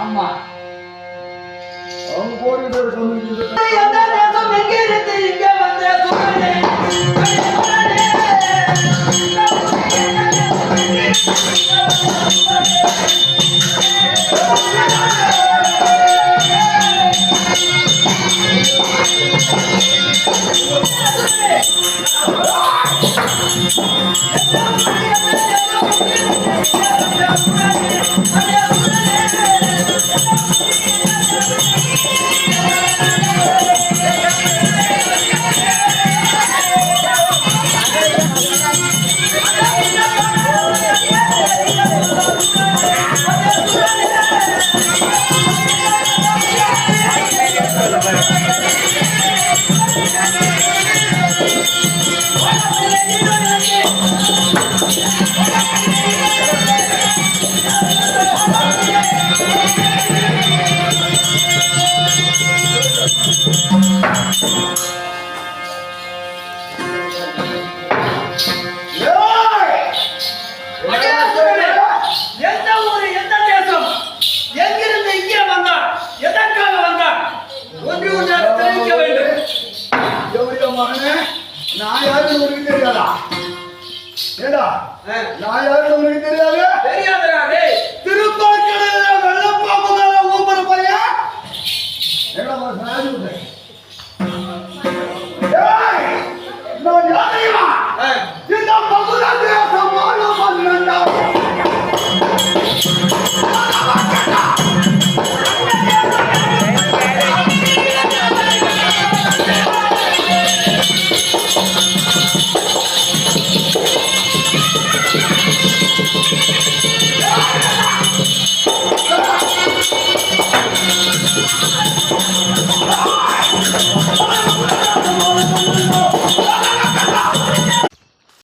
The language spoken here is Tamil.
ஆமா அவங்க போட்டு எந்த தேசம் எங்கே இருந்து இங்க வந்த சூழலே நான் யாருன்னு உனக்கு தெரியாதா? ஏடா நான் யாருன்னு உனக்கு தெரியாது? தெரியாதடா டேய். திருப்பார்கடல்ல வெள்ளப்பாம்புல ஊம்பற பையன். ஏடா நான் சொல்றேன். ஏய் நான் யாரையா? இந்த பகுதாதே சமாள பண்ணடா. Ah!